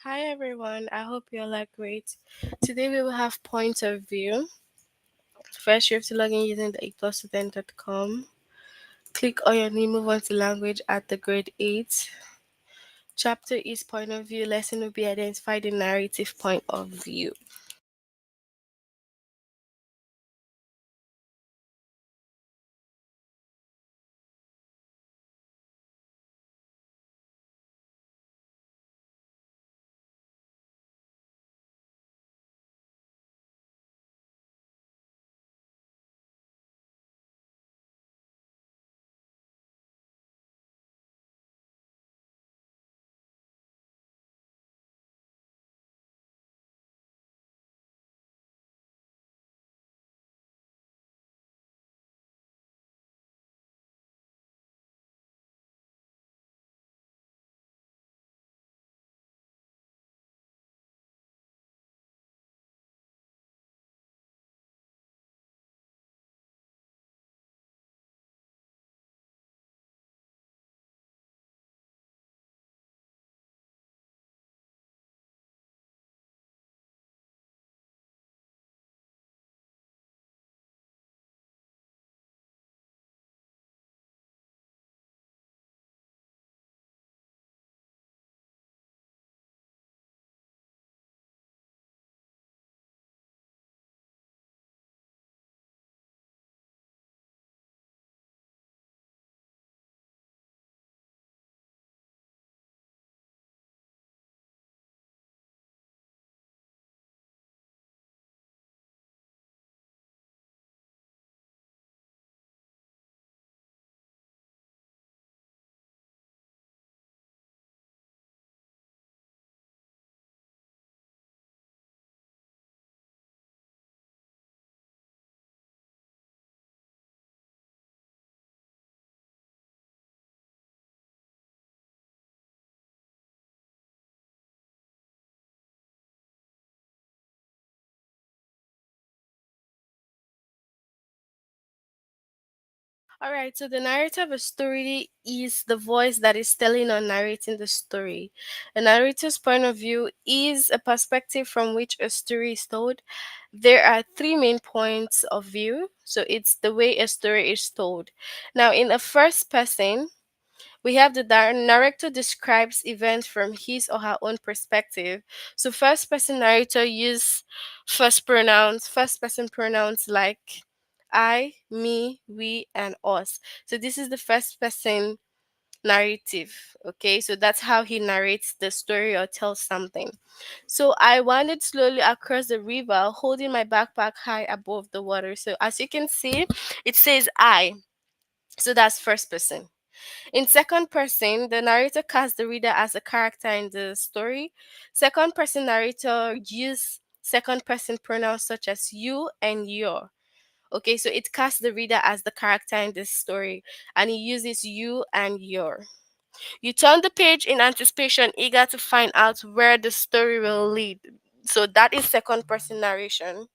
Hi everyone, I hope you all are great. Today we will have point of view. First, you have to log in using the a+student.com. Click on your name, move on to language at the grade 8. Chapter is point of view. Lesson will be identify the narrative point of view. Alright, so the narrator of a story is the voice that is telling or narrating the story. A narrator's point of view is a perspective from which a story is told. There are three main points of view, so it's the way a story is told. Now, in a first person, we have the narrator describes events from his or her own perspective. So first person narrator use first person pronouns like I, me, we, and us. So this is the first person narrative. Okay, so that's how he narrates the story or tells something. So I wandered slowly across the river, holding my backpack high above the water. So as you can see, it says I. So that's first person. In second person, the narrator casts the reader as a character in the story. Second person narrator use second person pronouns such as you and your. Okay, so it casts the reader as the character in this story and it uses you and your. You turn the page in anticipation, eager to find out where the story will lead. So that is second person narration.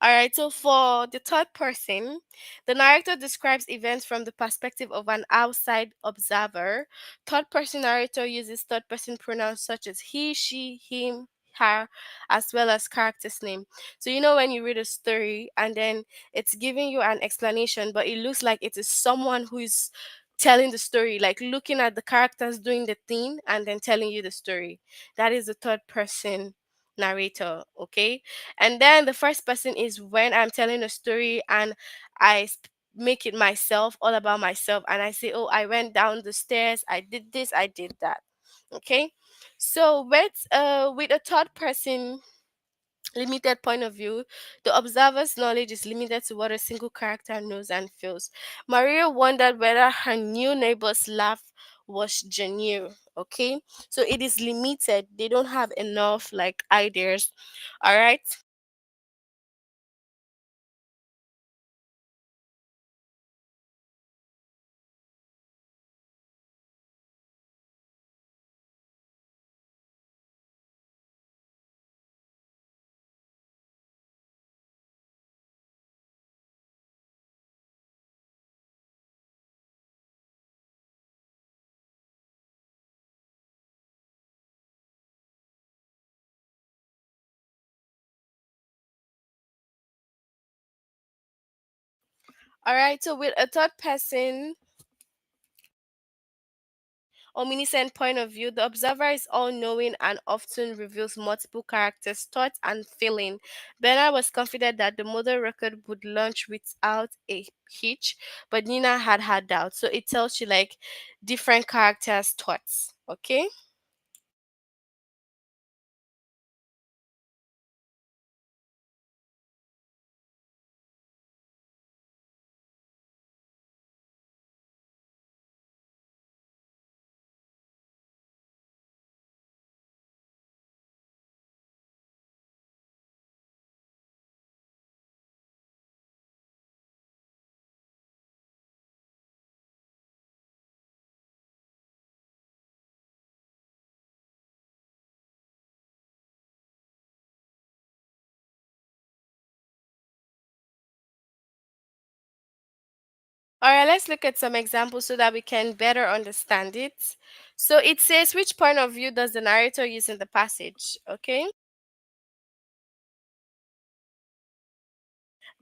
All right, so for the third person, the narrator describes events from the perspective of an outside observer. Third person narrator uses third person pronouns such as he, she, him, her, as well as character's name. So, you know, when you read a story and then it's giving you an explanation, but it looks like it is someone who is telling the story, like looking at the characters doing the thing and then telling you the story. That is the third person narrator, okay? And then the first person is when I'm telling a story and make it myself, all about myself, and I say, oh, I went down the stairs, I did this, I did that. Okay. So with a third person limited point of view, the observer's knowledge is limited to what a single character knows and feels. Maria wondered whether her new neighbor's laugh was genuine. Okay, so it is limited. They don't have enough like ideas. All right. All right, so with a third person omniscient point of view, the observer is all knowing and often reveals multiple characters, thoughts, and feeling. Bernard was confident that the model record would launch without a hitch, but Nina had her doubts. So it tells you like different characters' thoughts. Okay. All right, let's look at some examples so that we can better understand it. So it says, which point of view does the narrator use in the passage? Okay.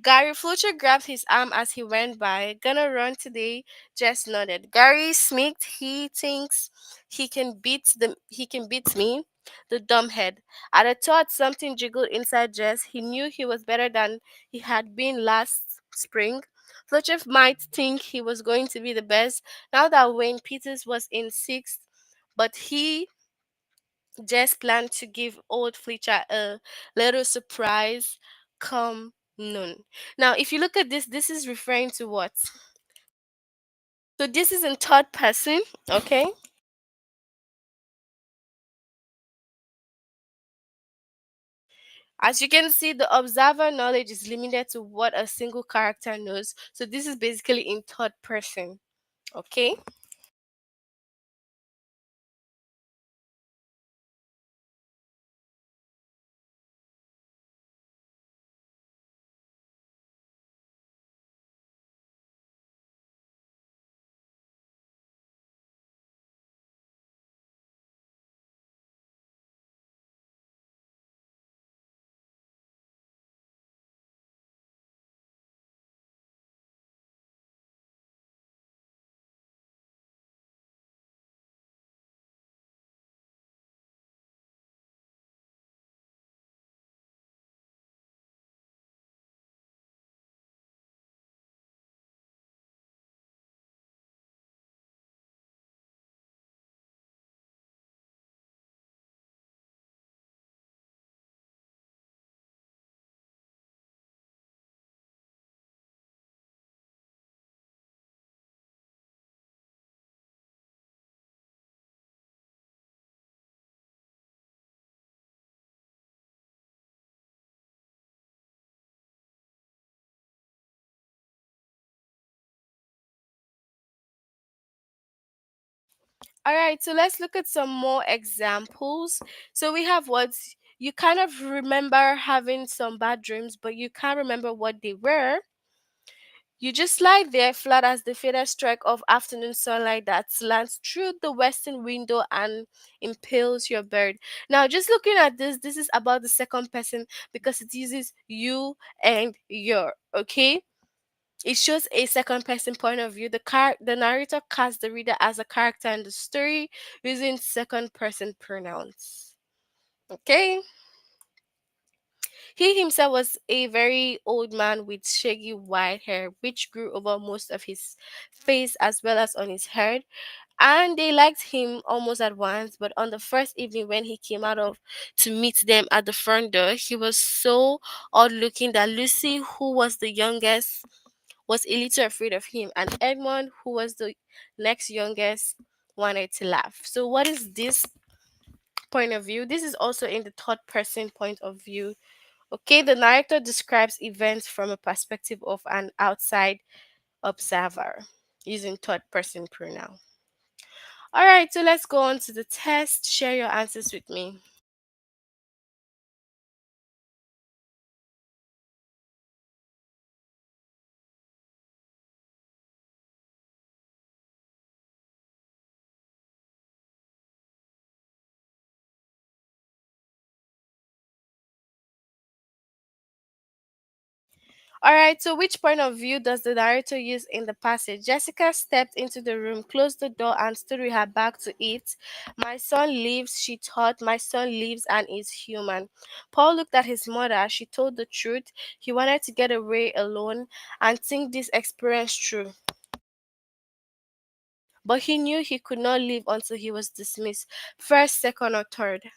Gary Fletcher grabbed his arm as he went by. Gonna run today. Jess nodded. Gary smirked. He thinks he can beat me. The dumbhead. At the thought something jiggled inside Jess. He knew he was better than he had been last spring. Fletcher might think he was going to be the best now that Wayne Peters was in sixth, but he just planned to give old Fletcher a little surprise come noon. Now, if you look at this, this is referring to what? So this is in third person, okay? As you can see, the observer knowledge is limited to what a single character knows. So this is basically in third person, okay? All right, so let's look at some more examples. So we have what you kind of remember having some bad dreams, but you can't remember what they were. You just lie there flat as the faintest strike of afternoon sunlight that slants through the western window and impales your bird. Now, just looking at this, this is about the second person because it uses you and your. Okay, it shows a second person point of view. The narrator casts the reader as a character in the story using second person pronouns. Okay. He himself was a very old man with shaggy white hair, which grew over most of his face as well as on his head. And they liked him almost at once. But on the first evening when he came out of to meet them at the front door, he was so odd looking that Lucy, who was the youngest, was a little afraid of him, and Edmund, who was the next youngest, wanted to laugh. So, what is this point of view? This is also in the third person point of view. Okay, the narrator describes events from a perspective of an outside observer using third person pronoun. All right, so let's go on to the test. Share your answers with me. All right, so which point of view does the narrator use in the passage? Jessica stepped into the room, closed the door, and stood with her back to it. My son lives, she thought. My son lives and is human. Paul looked at his mother. She told the truth. He wanted to get away alone and think this experience through. But he knew he could not leave until he was dismissed. First, second, or third.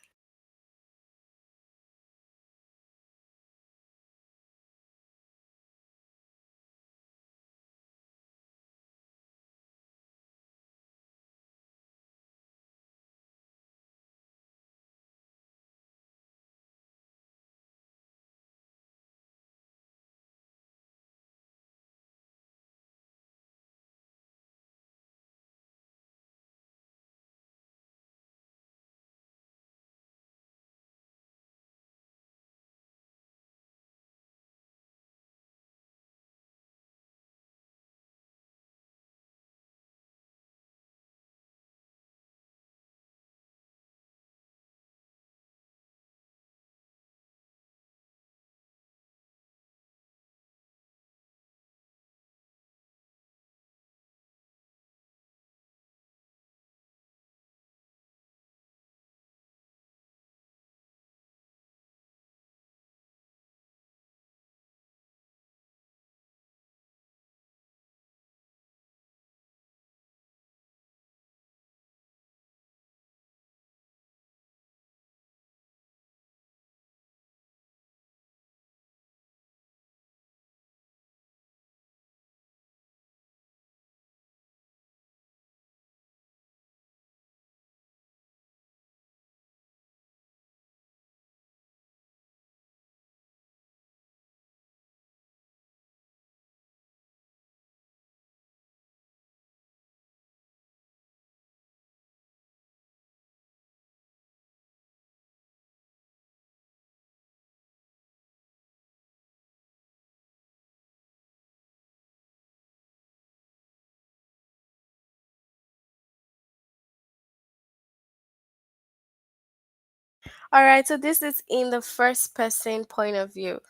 All right, so this is in the first person point of view.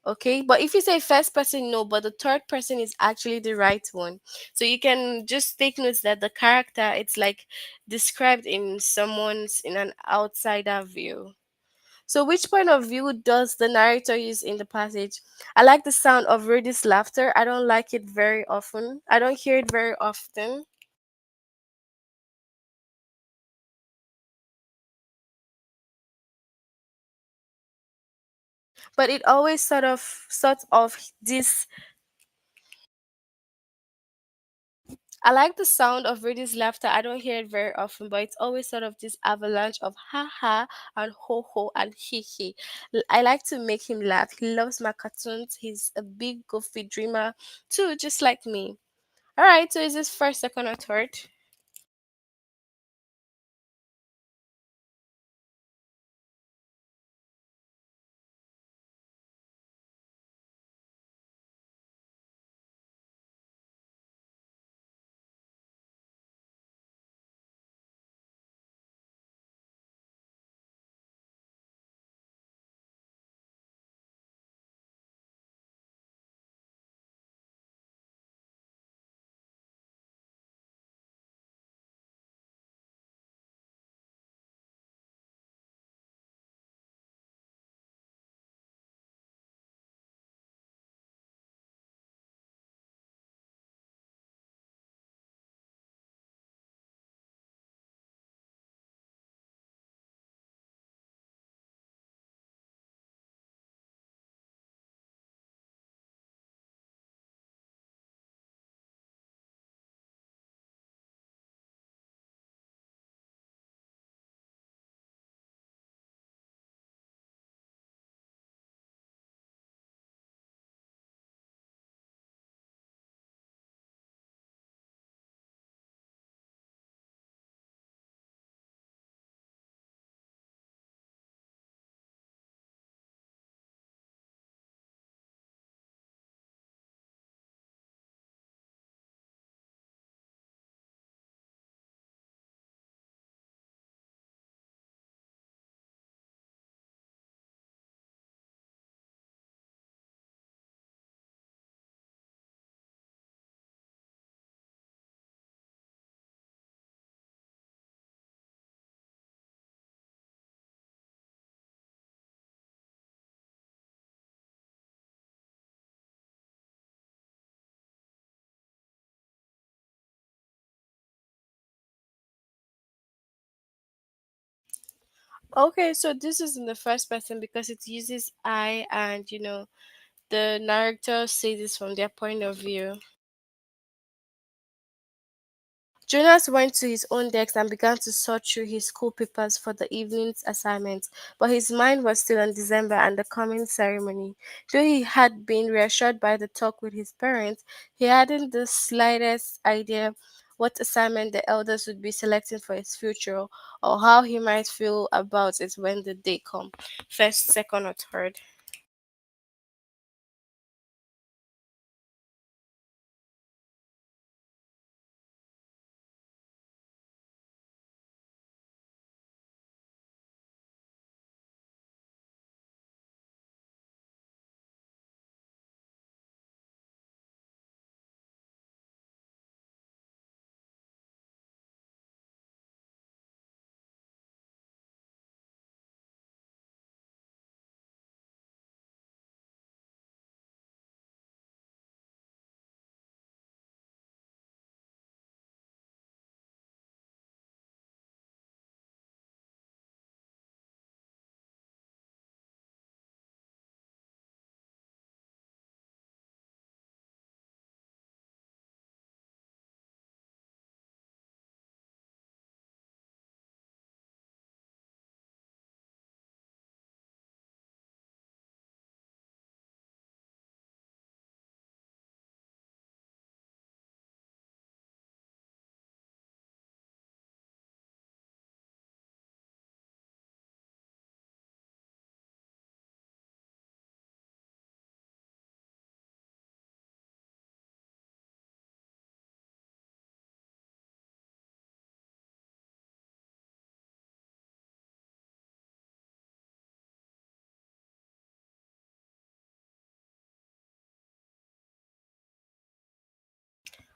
Okay, but if you say first person, no, but the third person is actually the right one. So you can just take notes that the character it's like described in someone's in an outsider view. So which point of view does the narrator use in the passage? I like the sound of Rudy's laughter. I don't like it very often. I don't hear it very often, but it always sort of this. I like the sound of Rudy's laughter. I don't hear it very often, but it's always sort of this avalanche of ha ha and ho ho and he he. I like to make him laugh. He loves my cartoons. He's a big goofy dreamer too, just like me. All right, so is this first, second, or third? Okay, so this is in the first person because it uses I, and the narrator says this from their point of view. Jonas went to his own desk and began to sort through his school papers for the evening's assignment, but his mind was still on December and the coming ceremony. Though he had been reassured by the talk with his parents, he hadn't the slightest idea what assignment the elders would be selecting for his future, or how he might feel about it when the day come, first, second, or third.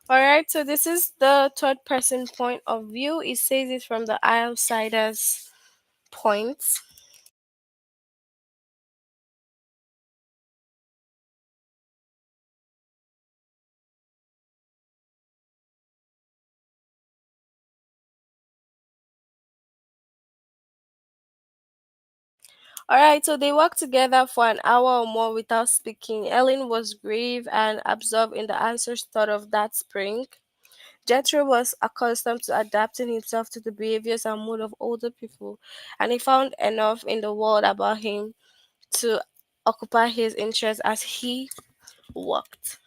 All right, so this is the third person point of view. It says it from the outsider's point. All right, so they walked together for an hour or more without speaking. Ellen was grave and absorbed in the answers thought of that spring. Jethro was accustomed to adapting himself to the behaviors and mood of older people, and he found enough in the world about him to occupy his interest as he walked.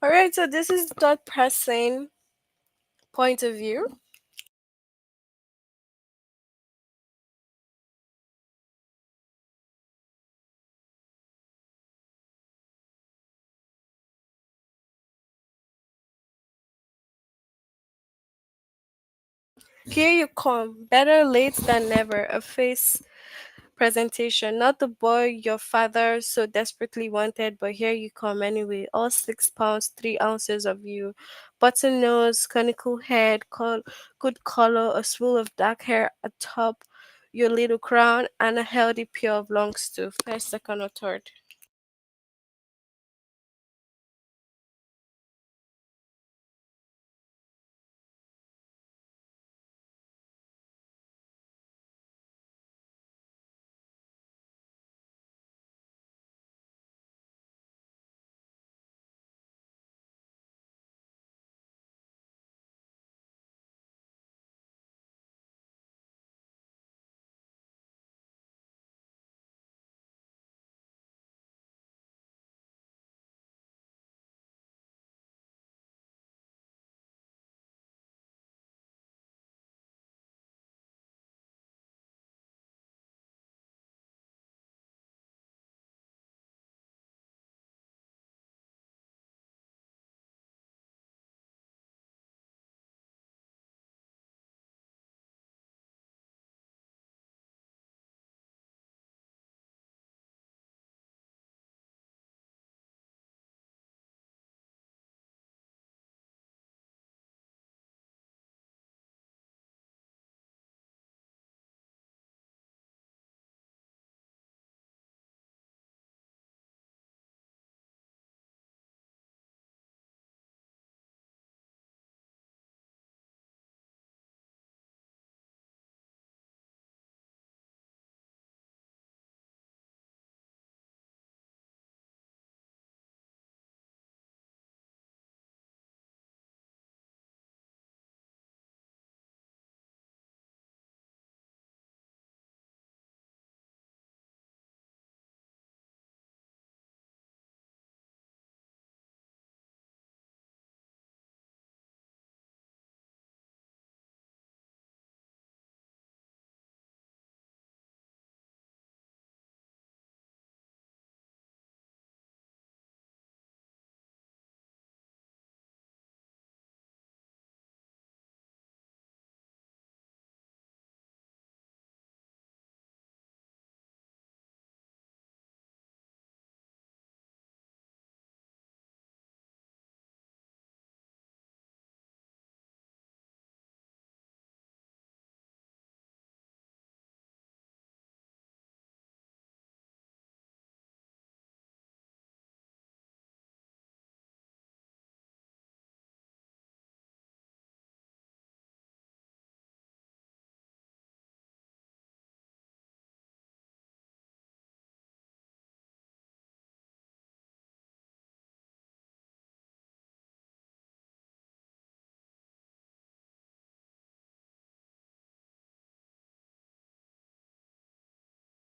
All right, so this is the third person point of view. Here you come, better late than never. A face presentation, not the boy your father so desperately wanted, but here you come anyway. All 6 pounds, 3 ounces of you. Button nose, conical head, good color, a swool of dark hair atop your little crown, and a healthy pair of lungs too. First, second, or third.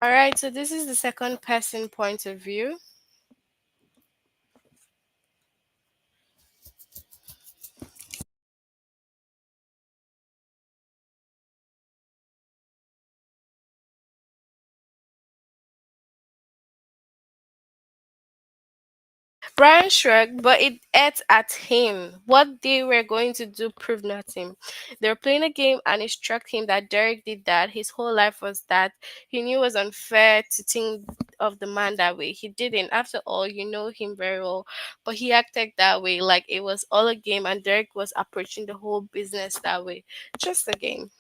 All right, so this is the second person point of view. Brian shrugged, but it ate at him. What they were going to do proved nothing. They were playing a game, and it struck him that Derek did that. His whole life was that. He knew it was unfair to think of the man that way. He didn't. After all, you know him very well. But he acted that way, like it was all a game, and Derek was approaching the whole business that way. Just a game.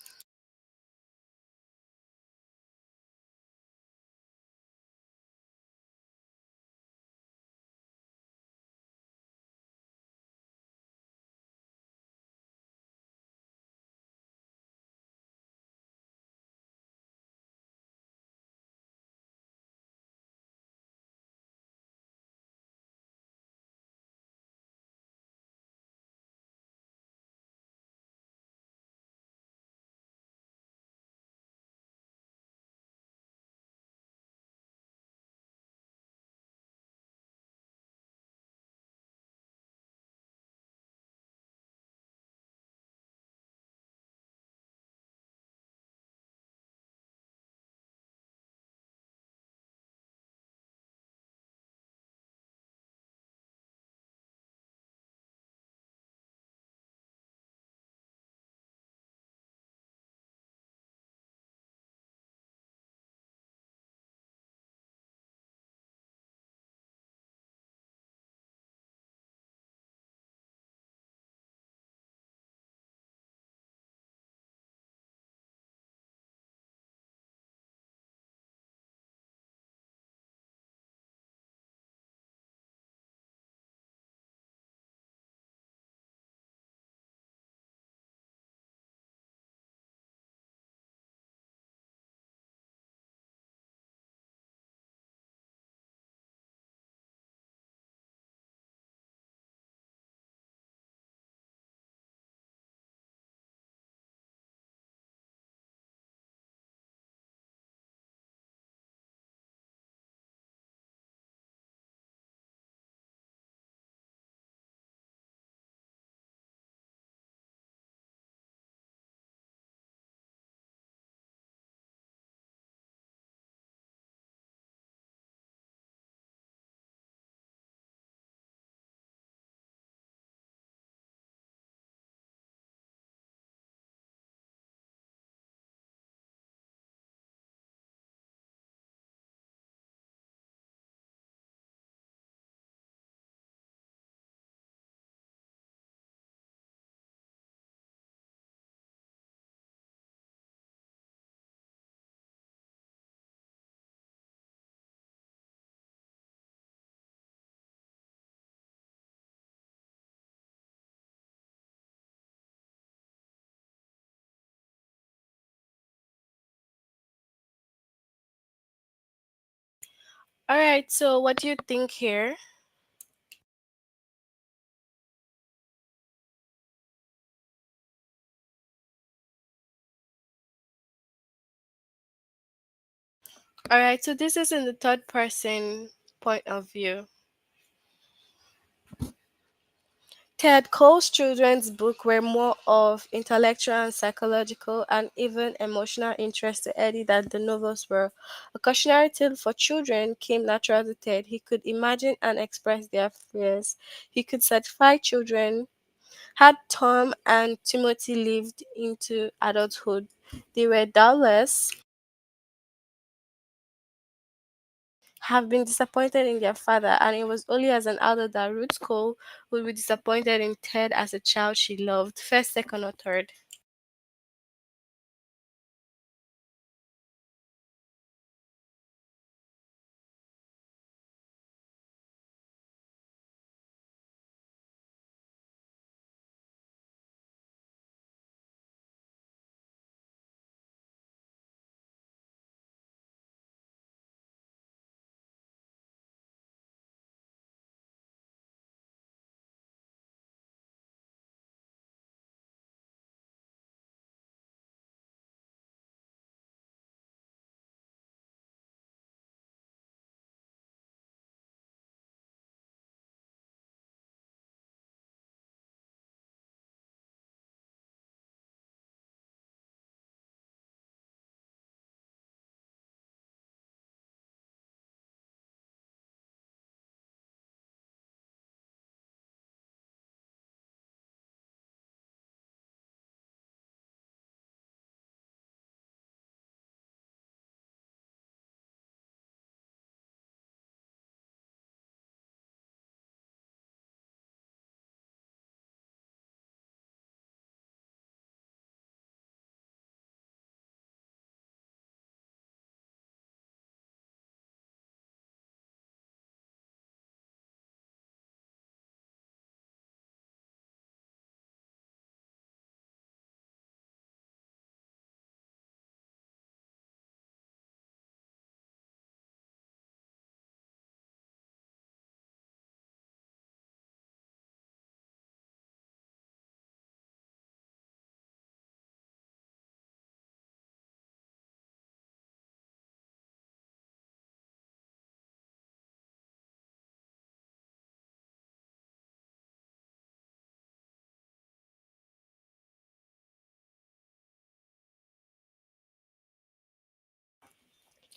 All right, so what do you think here? All right, so this is in the third person point of view. Ted Cole's children's books were more of intellectual and psychological and even emotional interest to Eddie than the novels were. A cautionary tale for children came natural to Ted. He could imagine and express their fears. He could satisfy children. Had Tom and Timothy lived into adulthood, they were doubtless have been disappointed in their father, and it was only as an adult that Ruth Cole would be disappointed in Ted as a child she loved, first, second, or third.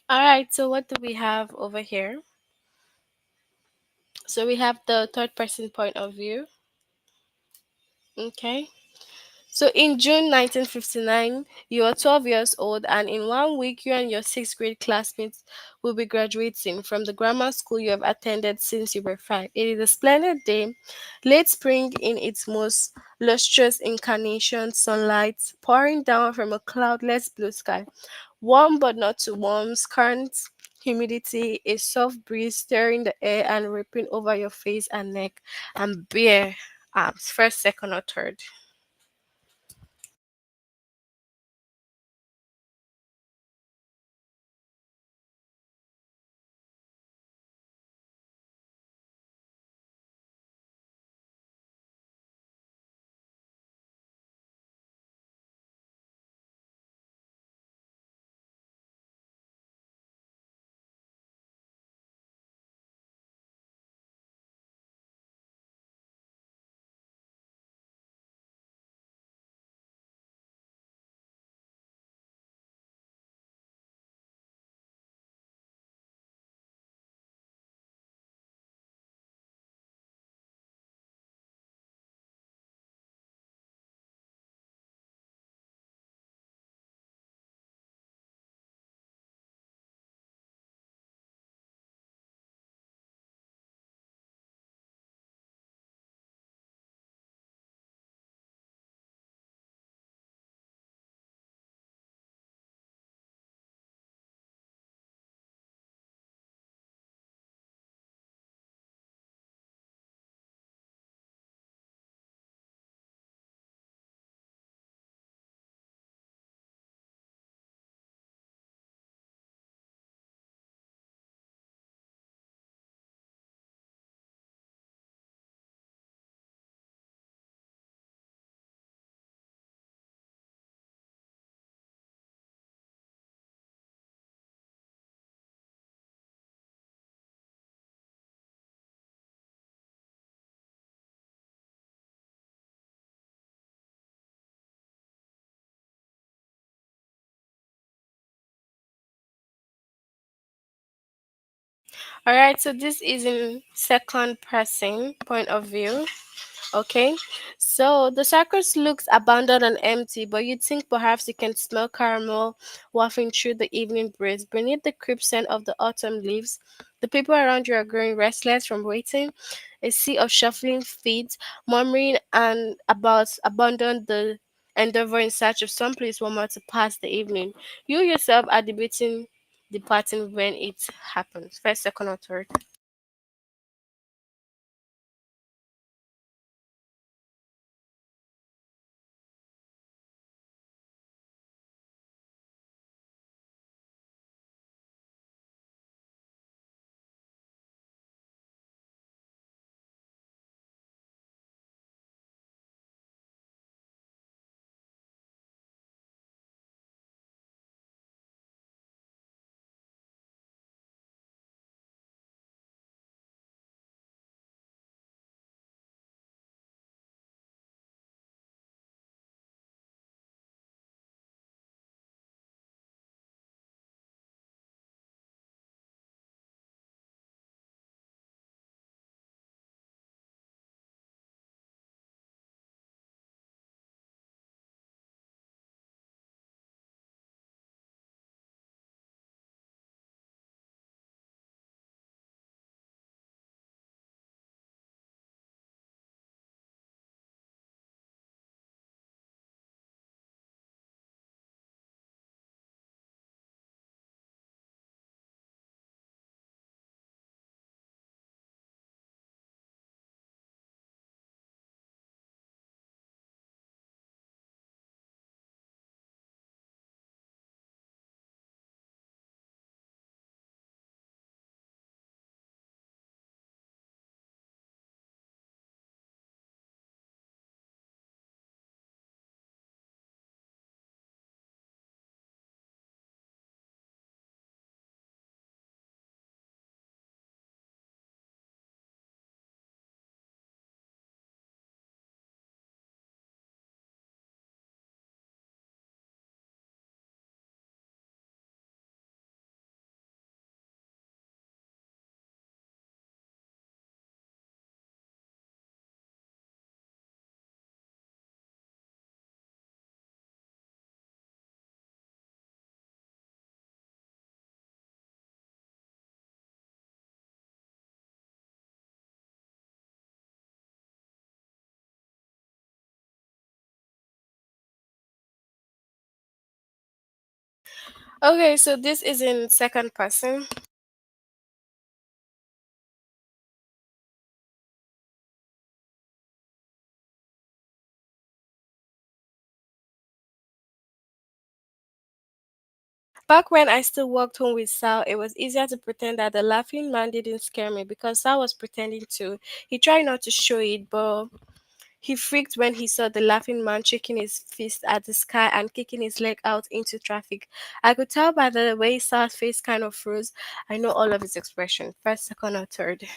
All right, so what do we have over here? So we have the third person point of view. Okay. So in June 1959, you are 12 years old, and in 1 week, you and your sixth grade classmates will be graduating from the grammar school you have attended since you were five. It is a splendid day, late spring in its most lustrous incarnation, sunlight pouring down from a cloudless blue sky. Warm but not too warm, scant humidity, a soft breeze stirring the air and ripping over your face and neck, and bare arms, first, second, or third. All right, so this is in second person point of view. Okay, so the circus looks abandoned and empty, but you'd think perhaps you can smell caramel wafting through the evening breeze. Beneath the crisp scent of the autumn leaves, the people around you are growing restless from waiting. A sea of shuffling feet, murmuring and about abandon the endeavor in search of some place warmer to pass the evening. You yourself are departing when it happens. First, second, or third. Okay, so this is in second person. Back when I still walked home with Sal, it was easier to pretend that the laughing man didn't scare me because Sal was pretending to. He tried not to show it, but he freaked when he saw the laughing man shaking his fist at the sky and kicking his leg out into traffic. I could tell by the way Sal's face kind of froze. I know all of his expression. First, second, or third.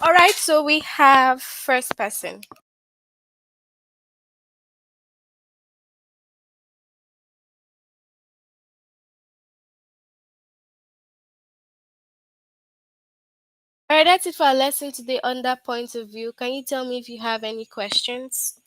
All right, so we have first person. All right, that's it for our lesson today on that point of view. Can you tell me if you have any questions?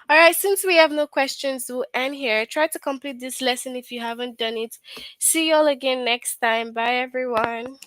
All right, since we have no questions, we'll end here. Try to complete this lesson if you haven't done it. See you all again next time. Bye, everyone.